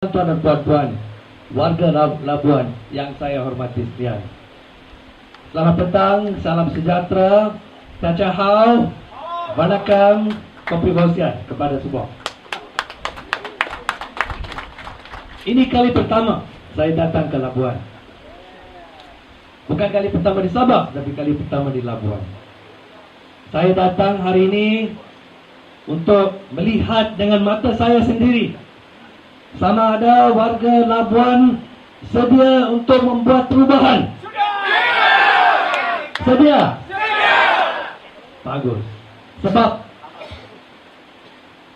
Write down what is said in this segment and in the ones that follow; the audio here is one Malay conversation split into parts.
Tuan dan puan-puan, warga Labuan yang saya hormati sekalian. Selamat petang, salam sejahtera, Tachahau, Vanakkam, Kopi Bosian kepada semua. Ini kali pertama saya datang ke Labuan. Bukan kali pertama di Sabah, tapi kali pertama di Labuan. Saya datang hari ini untuk melihat dengan mata saya sendiri sama ada warga Labuan sedia untuk membuat perubahan. Sedia? Bagus. Sebab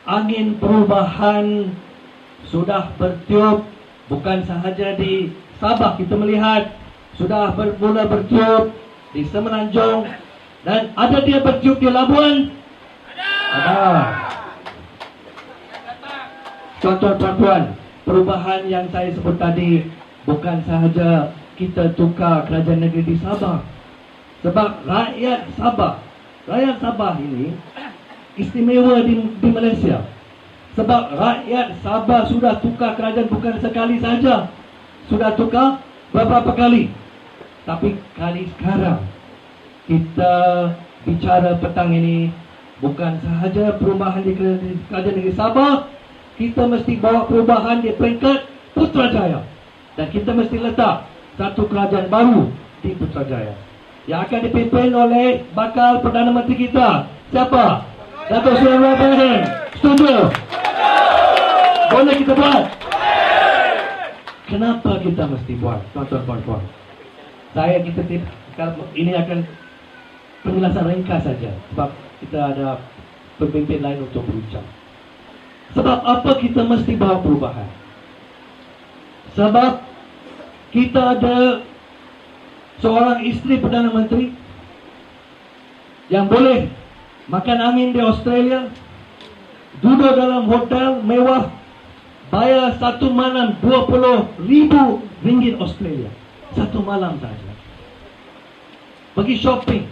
angin perubahan sudah bertiup, bukan sahaja di Sabah kita melihat, sudah bermula bertiup di Semenanjung, dan ada dia bertiup di Labuan? Ada. Tuan-tuan, perubahan yang saya sebut tadi bukan sahaja kita tukar kerajaan negeri di Sabah. Sebab rakyat Sabah ini istimewa di Malaysia. Sebab rakyat Sabah sudah tukar kerajaan bukan sekali saja. Sudah tukar beberapa kali. Tapi kali sekarang kita bicara petang ini bukan sahaja perubahan di kerajaan negeri Sabah. Kita mesti bawa perubahan di peringkat Putrajaya. Dan kita mesti letak satu kerajaan baru di Putrajaya yang akan dipimpin oleh bakal Perdana Menteri kita. Siapa? Dato' Seri Anwar Ibrahim. Setuju? Boleh kita buat? Kenapa kita mesti buat, tuan-tuan? Ini akan penjelasan ringkas saja. Sebab kita ada pemimpin lain untuk berucap. Sebab apa kita mesti bawa perubahan? Sebab kita ada seorang isteri Perdana Menteri yang boleh makan angin di Australia, duduk dalam hotel mewah, bayar satu malam 20,000 ringgit Australia. Satu malam saja. Pergi shopping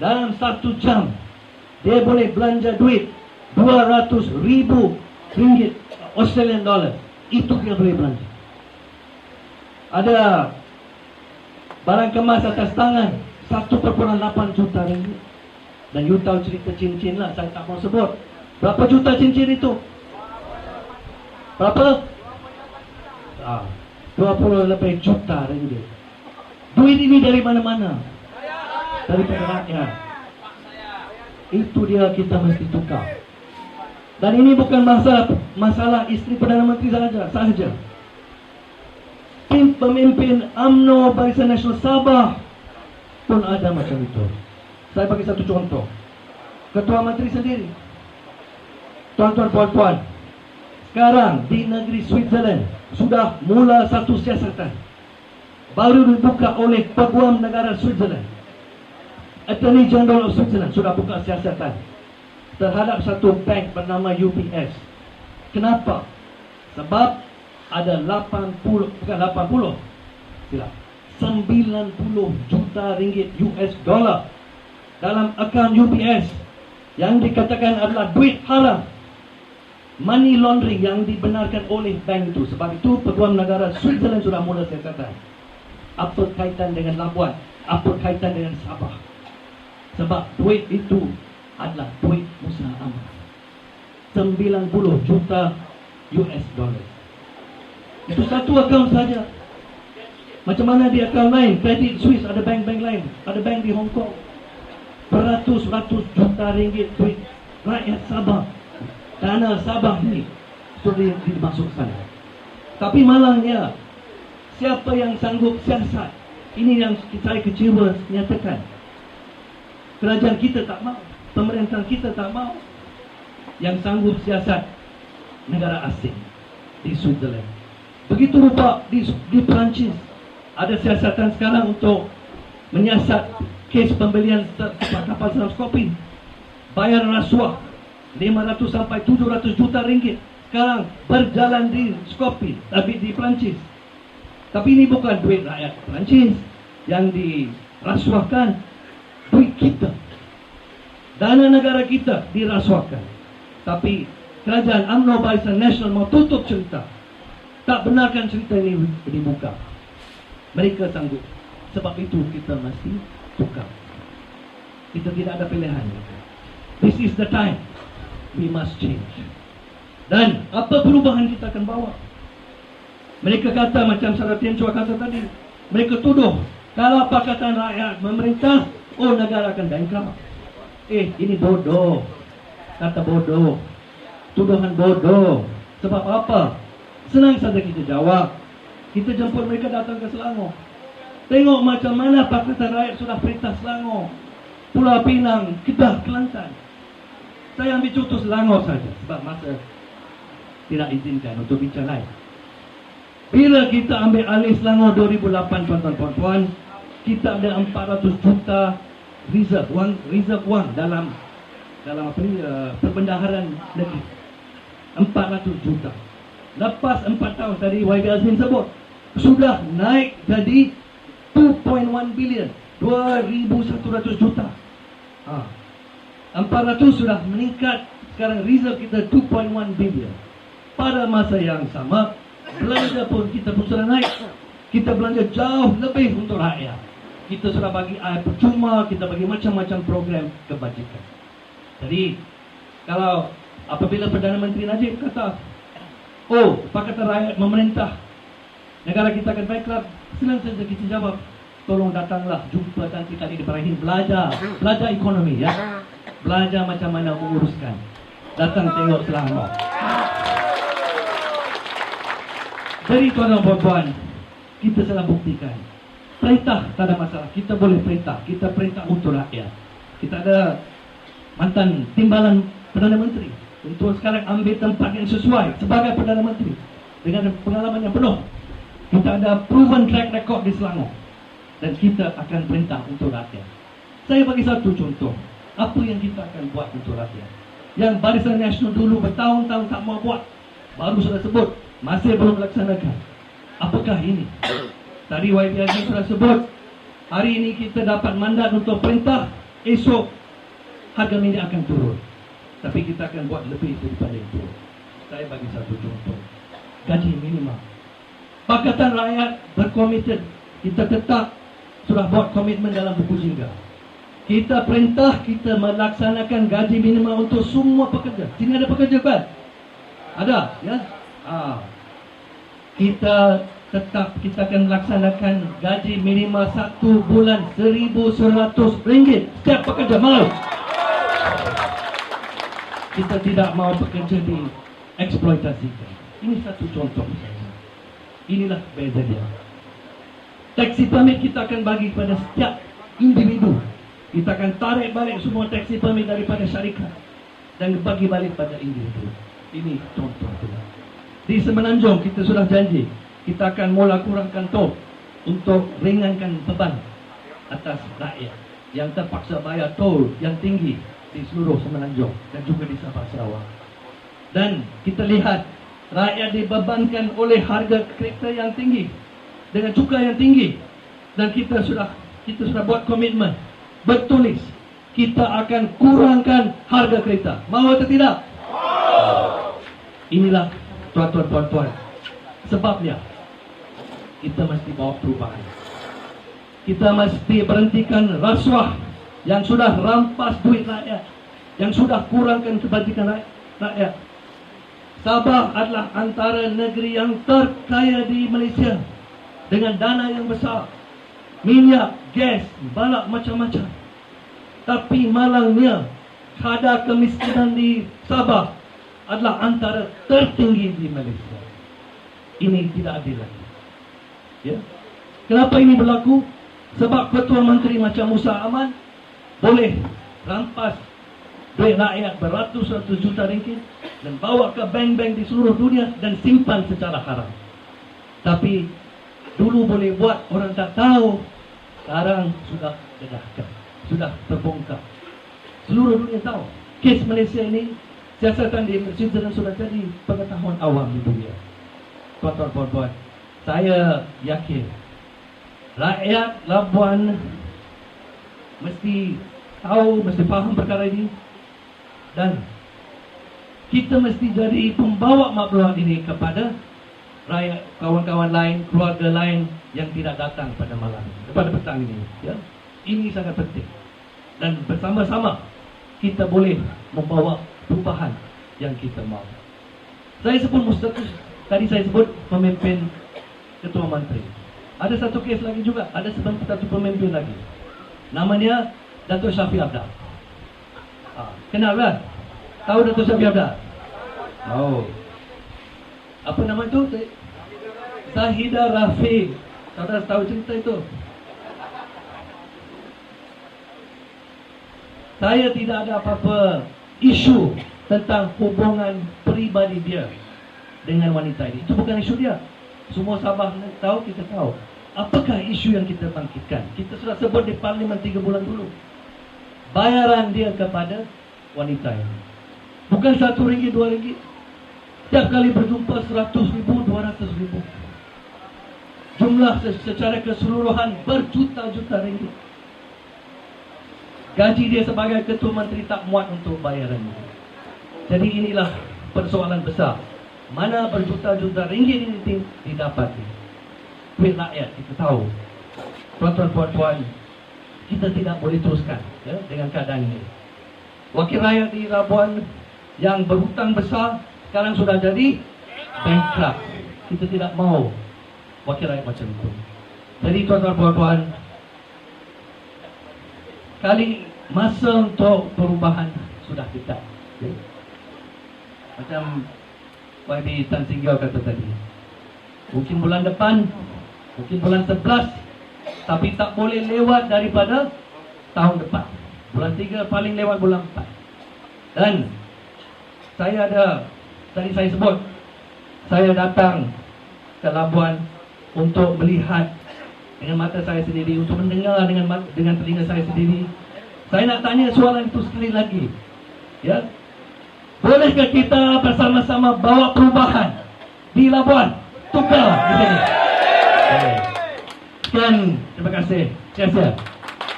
dalam 1 jam, dia boleh belanja duit 200,000 ringgit Australian dollar. Itu dia boleh belanja. Ada barang kemas atas tangan 1,8 juta ringgit. Dan you tahu cerita cincin lah, saya tak mau sebut. Berapa juta cincin itu? Berapa? 20 lebih juta ringgit. Duit ini dari mana-mana? Daripada rakyat. Itu dia kita mesti tukar. Dan ini bukan masalah isteri Perdana Menteri sahaja. Pemimpin UMNO Barisan Nasional Sabah pun ada macam itu. Saya bagi satu contoh. Ketua Menteri sendiri. Tuan-tuan, puan-puan, sekarang di negeri Switzerland sudah mula satu siasatan baru dibuka oleh Peguam Negara Switzerland. Attorney General of Switzerland sudah buka siasatan terhadap satu bank bernama UBS. Kenapa? Sebab ada 90 juta ringgit US dollar dalam akaun UBS yang dikatakan adalah duit haram, money laundering yang dibenarkan oleh bank itu. Sebab itu Peguam Negara Switzerland sudah mula siasatan. Apa kaitan dengan Labuan? Apa kaitan dengan Sabah? Sebab duit itu adalah duit usaha amal. 90 juta US dollar. Itu satu akaun saja. Macam mana di akaun lain? Credit Suisse, ada bank-bank lain. Ada bank di Hong Kong. Beratus-ratus juta ringgit duit rakyat Sabah. Dana Sabah ini sudah dimasukkan. Tapi malangnya, siapa yang sanggup siasat? Ini yang saya kecewa nyatakan. Kerajaan kita tak mau. Pemerintahan kita tak mau. Yang sanggup siasat negara asing di Switzerland. Begitu rupa di Perancis. Ada siasatan sekarang untuk menyiasat kes pembelian kapal selam Skopin. Bayar rasuah 500 sampai 700 juta ringgit. Sekarang berjalan di Skopin, tapi di Perancis. Tapi ini bukan duit rakyat Perancis yang dirasuahkan, duit kita. Dana negara kita dirasuahkan. Tapi kerajaan UMNO Barisan Nasional mau tutup cerita. tak benarkan cerita ini dibuka. Mereka sanggup. Sebab itu kita mesti tukar. Kita tidak ada pilihan. This is the time we must change. Dan apa perubahan kita akan bawa? Mereka kata macam Sarah Tian Chua kata tadi, mereka tuduh kalau Pakatan Rakyat memerintah, oh negara akan bankrupt. Ini bodoh. Kata bodoh. Tuduhan bodoh. Sebab apa? Senang saja kita jawab. Kita jemput mereka datang ke Selangor. Tengok macam mana Pakatan Rakyat sudah perintah Selangor, Pulau Pinang, Kedah, Kelantan. Saya ambil contoh Selangor saja sebab masa tidak izinkan untuk bincang lain. Bila kita ambil alih Selangor 2008, tuan-tuan, kita ada 400 juta reserve wang dalam apa ni, perbendaharaan negeri. 400 juta. Lepas 4 tahun tadi YB Azmin sebut sudah naik jadi 2.1 bilion, 2,100 juta. 400 sudah meningkat, sekarang reserve kita 2.1 bilion. Pada masa yang sama, belanja pun kita pun sudah naik. Kita belanja jauh lebih untuk rakyat. Kita sudah bagi air percuma, kita bagi macam-macam program kebajikan. Jadi, kalau apabila Perdana Menteri Najib kata, oh, Pakatan Rakyat memerintah, negara kita akan bankrupt, senang saja kita jawab, tolong datanglah jumpa Tan Sri Khalid Ibrahim, belajar ekonomi ya. Belajar macam mana menguruskan. Datang tengok Selangor. Jadi tuan-tuan, kita telah buktikan. Perintah tak ada masalah, kita boleh perintah. Kita perintah untuk rakyat. Kita ada mantan timbalan Perdana Menteri. Untuk sekarang ambil tempat yang sesuai sebagai Perdana Menteri. Dengan pengalaman yang penuh. Kita ada proven track record di Selangor. Dan kita akan perintah untuk rakyat. Saya bagi satu contoh. Apa yang kita akan buat untuk rakyat? Yang Barisan Nasional dulu bertahun-tahun tak mau buat. Baru sudah sebut, masih belum melaksanakan. Apakah ini? Tadi YB Azmin sudah sebut, hari ini kita dapat mandat untuk perintah, esok harga minyak akan turun. Tapi kita akan buat lebih daripada itu. Saya bagi satu contoh. Gaji minimum. Pakatan Rakyat berkomitmen. Kita tetap sudah buat komitmen dalam buku jingga. Kita perintah, kita melaksanakan gaji minimum untuk semua pekerja. Sini ada pekerja kan? Ada, ya? Kita tetap, kita akan melaksanakan gaji minimum 1 bulan RM1,100 setiap pekerja. Mau? Kita tidak mau pekerja dieksploitasikan. Ini satu contoh saja. Inilah beza dia. Taksi permit kita akan bagi kepada setiap individu. Kita akan tarik balik semua taksi permit daripada syarikat dan bagi balik pada individu. Ini contoh saja. Di Semenanjung kita sudah janji kita akan mula kurangkan tol untuk ringankan beban atas rakyat yang terpaksa bayar tol yang tinggi di seluruh Semenanjung dan juga di Sabah Sarawak. Dan kita lihat rakyat dibebankan oleh harga kereta yang tinggi dengan cukai yang tinggi, dan kita sudah buat komitmen bertulis kita akan kurangkan harga kereta. Mahu atau tidak? Inilah tuan-tuan, sebabnya kita mesti bawa perubahan. Kita mesti berhentikan rasuah yang sudah rampas duit rakyat, yang sudah kurangkan kebajikan rakyat. Sabah adalah antara negeri yang terkaya di Malaysia dengan dana yang besar, minyak, gas, balak macam-macam. Tapi malangnya kadar kemiskinan di Sabah adalah antara tertinggi di Malaysia. Ini tidak adil lagi. Ya. Kenapa ini berlaku? Sebab Ketua Menteri macam Musa Aman boleh rampas duit rakyat beratus-ratus juta ringgit dan bawa ke bank-bank di seluruh dunia dan simpan secara haram. Tapi dulu boleh buat, orang tak tahu. Sekarang sudah dedahkan, sudah terbongkar. Seluruh dunia tahu. Kes Malaysia ini, siasatan di Switzerland sudah jadi pengetahuan awam di dunia. Tuan-tuan, saya yakin rakyat Labuan mesti tahu, mesti faham perkara ini, dan kita mesti jadi pembawa maklumat ini kepada rakyat, kawan-kawan lain, keluarga lain yang tidak datang pada petang ini. Ya. Ini sangat penting. Dan bersama-sama kita boleh membawa perubahan yang kita mahu. Saya sebut Mustatus, tadi saya sebut pemimpin Ketua Menteri. Ada satu kes lagi juga, ada satu pemimpin lagi. Namanya Dato' Shafie Apdah. Kenal kan? Tahu Dato' Shafie Apdah? Oh. Apa nama itu? Zahidah Rafiq. Saudara tahu cerita itu? Saya tidak ada apa-apa isu tentang hubungan peribadi dia dengan wanita ini. Itu bukan isu dia. Semua Sabah tahu, kita tahu. Apakah isu yang kita bangkitkan? Kita sudah sebut di Parlimen 3 bulan dulu. Bayaran dia kepada wanita ini. Bukan RM1, RM2. Setiap kali berjumpa 100,000, 200,000. Jumlah secara keseluruhan berjuta-juta ringgit. Gaji dia sebagai Ketua Menteri tak muat untuk bayaran ini. Jadi inilah persoalan besar. Mana berjuta-juta ringgit ini didapati? Duit rakyat, kita tahu. Tuan-tuan, puan-puan, kita tidak boleh teruskan ya, dengan keadaan ini. Wakil rakyat di Labuan yang berhutang besar sekarang sudah jadi bankrupt. Kita tidak mau wakil rakyat macam itu. Jadi tuan-tuan, puan-puan, kali masa untuk perubahan sudah dekat. Okay? Macam YB Tan Singgau kata tadi, mungkin bulan depan, mungkin bulan 11, tapi tak boleh lewat daripada tahun depan. Bulan 3 paling lewat bulan 4. Dan saya ada, tadi saya sebut, saya datang ke Labuan untuk melihat dengan mata saya sendiri, untuk mendengar dengan telinga saya sendiri. Saya nak tanya soalan itu sekali lagi. Ya, bolehkah kita bersama-sama bawa perubahan di Labuan? Tukar di sini. Sekian, terima kasih. Terima kasih.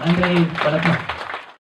Andrei Balaka.